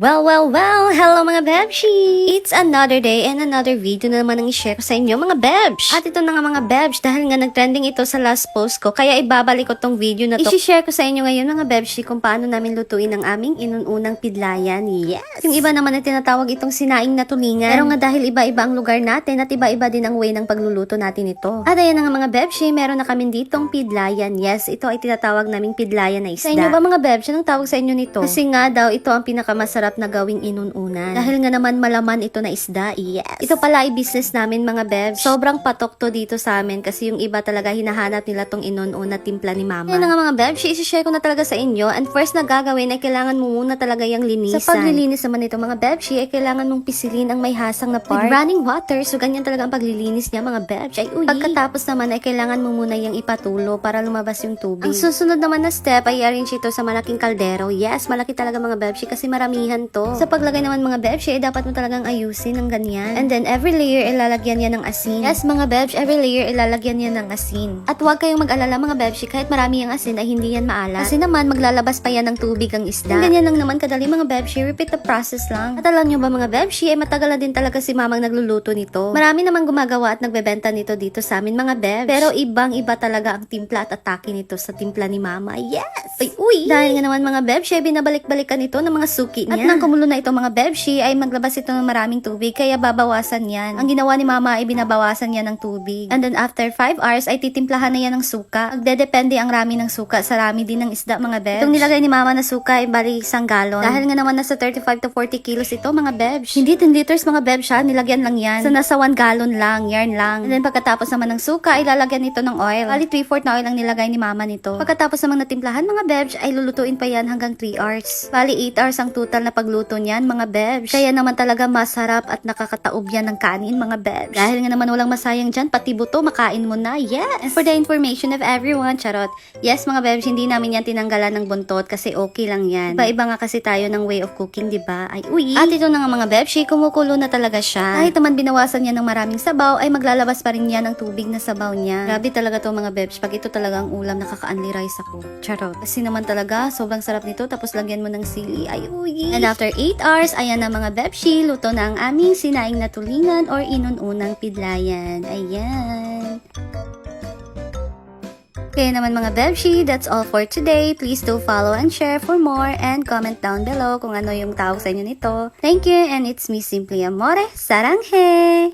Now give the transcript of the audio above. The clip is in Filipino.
Well, hello mga Bebshi! It's another day and another video na naman ang i-share ko sa inyo mga Bebsh. At ito na nga mga Bebsh, dahil nga nag-trending ito sa last post ko, kaya ibabalik ko tong video na to. I-share ko sa inyo ngayon mga Bebshi kung paano namin lutuin ang aming inununang pidlayan. Yes! Yung iba naman na tinatawag itong sinaing na tulingan. Pero nga dahil iba-iba ang lugar natin at iba-iba din ang way ng pagluluto natin ito. At ayan na nga mga Bebshi, meron na kami ditong pidlayan. Yes, ito ay tinatawag naming pidlayan na isda. Sa inyo ba mga Bebshi, anong tawag sa inyo nito? Kasi nga daw, ito ang pinakamasarap na gawing inununan. Dahil nga naman malaman ito na isda, yes. Ito pala ay business namin mga bebs. Sobrang patok to dito sa amin kasi yung iba talaga hinahanap nila tong inununa timpla ni mama. Yan nga mga bebs, isi-share ko na talaga sa inyo. And first na gagawin ay kailangan mo muna talaga yung linisan. Sa paglilinis naman ito mga bebs, ay kailangan mong pisilin ang may hasang na part. With running water, so ganyan talaga ang paglilinis niya mga bebs. Ay uy. Pagkatapos naman ay kailangan mo muna yung ipatulo para lumabas yung tubig. Ang susunod naman na step ay i-arrange ito sa malaking kaldero. Yes, malaki talaga mga bebs kasi maramihan to. Sa paglagay naman mga bebshi, dapat mo talagang ayusin ng ganyan. And then every layer ilalagyan yan ng asin. Yes mga bebsh, every layer ilalagyan yan ng asin. At huwag kayong mag-alala mga bebshi, kahit marami ang asin ay hindi yan maalat. Kasi naman maglalabas pa yan ng tubig ang isda. And ganyan lang naman kadali mga bebshi, repeat the process lang. At alam nyo ba mga bebshi, ay matagal na din talaga si mamang nagluluto nito. Marami naman gumagawa at nagbebenta nito dito sa amin mga bebsh. Pero ibang iba talaga ang timpla at atake nito sa timpla ni mama. Yes! Ay uy! Dahil nga naman mga bebshi, ay binabalik-balikan ito ng mga suki niya. At nang kumulo na ito mga bebshi ay maglabas ito ng maraming tubig kaya babawasan yan. Ang ginawa ni mama ay binabawasan yan ng tubig. And then after 5 hours ay titimplahan na yan ng suka. Magdedepende ang rami ng suka sa rami din ng isda mga bebs. Itong nilagay ni mama na suka ay bali 1 galon. Dahil nga naman nasa 35 to 40 kilos ito mga bebs. Hindi 10 liters mga bebs ha, nilagyan lang yan. So nasa 1 galon lang, yarn lang. And then pagkatapos naman ng suka ay lalagyan ito ng oil. Bali 3/4 na oil ang nilagay ni mama nito. Pagkatapos naman natimplahan mga bebs ay lulutuin pa yan hanggang 3 hours. Bali 8 hours ang total na pagluto niyan mga bebs. Kaya naman talaga masarap at nakakataob yan ng kanin mga bebs. Dahil nga naman walang masayang dyan, pati buto makain mo na. Yes! And for the information of everyone, charot. Yes mga bebs, hindi namin yan tinanggalan ng buntot kasi okay lang yan. Iba-iba nga kasi tayo ng way of cooking, di ba? Ay uy! At ito na nga mga bebs, kumukulo na talaga siya. Kahit naman binawasan niya ng maraming sabaw, ay maglalabas pa rin niya ng tubig na sabaw niya. Grabe talaga to mga bebs. Pag ito talaga ang ulam, nakaka-unli rice ako. Charot. Kasi naman talaga, sobrang sarap nito. Tapos lagyan mo ng sili. Ay uy! And after 8 hours, ayan na mga bebshi, luto na ang aming sinaing na tulingan or inununang pidlayan. Ayan. Okay naman mga bebshi, that's all for today. Please do follow and share for more and comment down below kung ano yung tawag sa inyo nito. Thank you and it's me Simply Amore. Saranghe!